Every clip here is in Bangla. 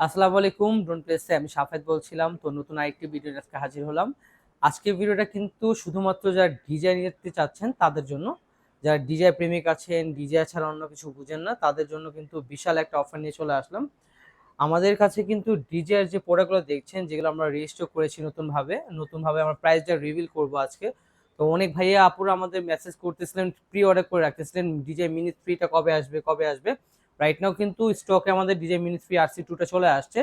আসসালামু আলাইকুম। ড্রোন প্লেসে আমি সাফেদ বলছিলাম। তো নতুন আরেকটি ভিডিও আজকে হাজির হলাম। আজকের ভিডিওটা কিন্তু শুধুমাত্র যারা ডিজাই নিতে চাচ্ছেন তাদের জন্য। যারা ডিজাই প্রেমিক আছেন, ডিজাই ছাড়া অন্য কিছু বুঝেন না, তাদের জন্য কিন্তু বিশাল একটা অফার নিয়ে চলে আসলাম। আমাদের কাছে কিন্তু ডিজাইয়ের যে প্রোডাক্টগুলো দেখছেন, যেগুলো আমরা রেজিস্টার করেছি নতুনভাবে আমরা প্রাইসটা রিভিল করব আজকে। তো অনেক ভাইয়া আপুরা আমাদের মেসেজ করতেছিলেন, প্রি অর্ডার করে রাখতেছিলেন, ডিজাই মিনি 3 টা কবে আসবে। রাইট নাও কিন্তু স্টকে আমাদের ডিজাই মিনি 3 RC2 টা চলে আসছে।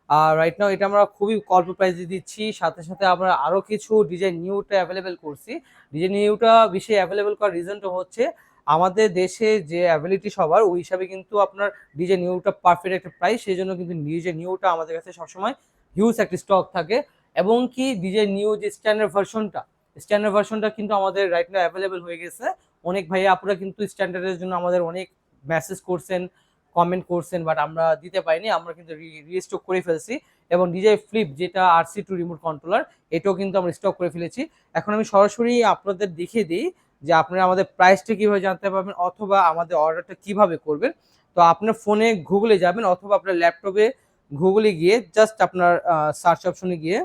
আর রাইট নাও এটা আমরা খুবই অল্প প্রাইসে দিচ্ছি। সাথে আমরা আরো কিছু ডিজাইন নিউটা অ্যাভেলেবেল করছি। ডিজাইন নিউটা বেশি অ্যাভেলেবেল করার রিজনটা হচ্ছে আমাদের দেশে যে অ্যাবিলিটি সবার ওই হিসাবে কিন্তু আপনার ডিজে নিউটা পারফেক্ট একটা প্রাইস, সেই জন্য কিন্তু ডিজে নিউটা আমাদের কাছে সবসময় হিউজ একটা স্টক থাকে। এবং কি ডিজে নিউ যে স্ট্যান্ডার্ড ভার্সনটা কিন্তু আমাদের রাইট নাও অ্যাভেলেবেল হয়ে গেছে। অনেক ভাইয়া আপনারা কিন্তু স্ট্যান্ডার্ডের জন্য আমাদের অনেক মেসেজ করছেন, কমেন্ট করছেন, বাট আমরা দিতে পারিনি। আমরা কিন্তু রিস্টক করে ফেলছি। এবং ডিজে ফ্লিপ যেটা RC2 রিমোট কন্ট্রোলার, এটাও কিন্তু আমরা স্টক করে ফেলেছি। এখন আমি সরাসরি আপনাদের দেখিয়ে দিই যে আপনারা আমাদের প্রাইসটা কিভাবে জানতে পারবেন অথবা আমাদের অর্ডারটা কিভাবে করবেন। তো আপনার ফোনে গুগলে যাবেন অথবা আপনার ল্যাপটপে গুগলে গিয়ে জাস্ট আপনার সার্চ অপশনে গিয়ে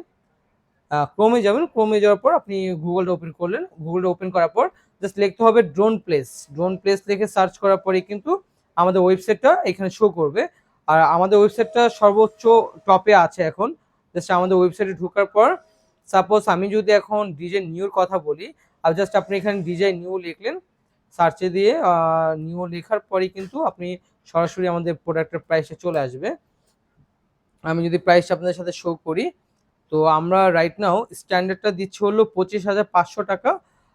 ক্রোমে যাবেন। ক্রোমে যাওয়ার পর আপনি গুগলটা ওপেন করলেন। গুগলটা ওপেন করার পর জাস্ট লিখতে হবে ড্রোন প্লেস লিখে সার্চ করার পরে কিন্তু আমাদের ওয়েবসাইটটা এখানে শো করবে। আর আমাদের ওয়েবসাইটটা সর্বোচ্চ টপে আছে এখন। জাস্ট আমাদের ওয়েবসাইটে ঢোকার পর সাপোজ আমি যদি এখন ডিজে নিউর কথা বলি, আর জাস্ট আপনি এখানে ডিজে নিউ লিখলেন সার্চে দিয়ে, নিউ লেখার পরেই কিন্তু আপনি সরাসরি আমাদের প্রোডাক্টের প্রাইসে চলে আসবে। আমি যদি প্রাইসটা আপনাদের সাথে শো করি, তো আমরা রাইট নাও স্ট্যান্ডার্ডটা দিচ্ছি হলো 25,500 টাকা।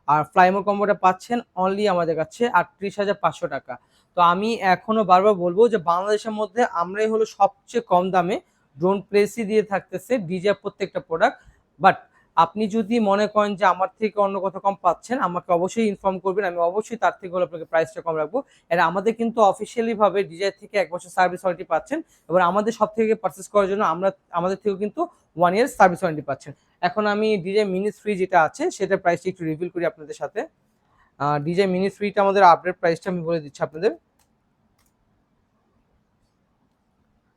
আর ফ্লাইমো কম্বোটা পাচ্ছেন অনলি আমাদের কাছে 38,500 টাকা। তো আমি এখনো বারবার বলবো যে বাংলাদেশের মধ্যে আমরাই হলো সবচেয়ে কম দামে ড্রোন প্লেসই দিয়ে থাকতেছে ডিজে প্রত্যেকটা প্রোডাক্ট। বাট আপনি যদি মনে করেন যে আমার থেকে অন্য কোথাও কম পাচ্ছেন, আমাকে অবশ্যই ইনফর্ম করবেন, আমি অবশ্যই তার থেকে হলে আপনাকে প্রাইসটা কম রাখবো। এর আমাদের কিন্তু অফিসিয়ালি ভাবে ডিজে থেকে 1 বছর সার্ভিস ওয়ারেন্টি পাচ্ছেন। এবং আমাদের সব থেকে পারচেস করার জন্য আমাদের থেকেও কিন্তু 1 ইয়ার সার্ভিস ওয়ারেন্টি পাচ্ছেন। এখন আমি ডিজে মিনি 3 যেটা আছে সেটার প্রাইসটা একটু রিভিল করি আপনাদের সাথে। ডিজে মিনি 3টা আমাদের আপডেট প্রাইসটা আমি বলে দিচ্ছি আপনাদের।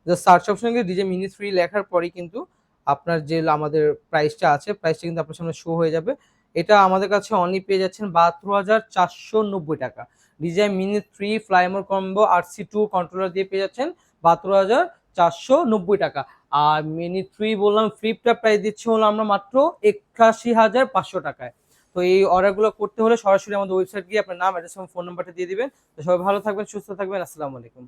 জাস্ট সার্চ অপশনে গিয়ে ডিজে মিনি 3 লেখার পরেই কিন্তু আপনার যে আমাদের প্রাইসটা আছে, প্রাইসটা কিন্তু আপনার সামনে শো হয়ে যাবে। এটা আমাদের কাছে অনলি পেয়ে যাচ্ছেন 72,490 টাকা। DJ mini 3 Fly More combo RC2 controller দিয়ে পেয়ে যাচ্ছেন 72,490 টাকা। আর মিনি 3 বললাম ফ্লিপটা প্রাইস দিচ্ছি হলো আমরা মাত্র 81,500 টাকায়। তো এই অর্ডারগুলো করতে হলে সরাসরি আমাদের ওয়েবসাইট গিয়ে আপনার নাম, অ্যাড্রেস এবং ফোন নাম্বারটা দিয়ে দিবেন। তো সবাই ভালো থাকবেন, সুস্থ থাকবেন। আসসালামু আলাইকুম।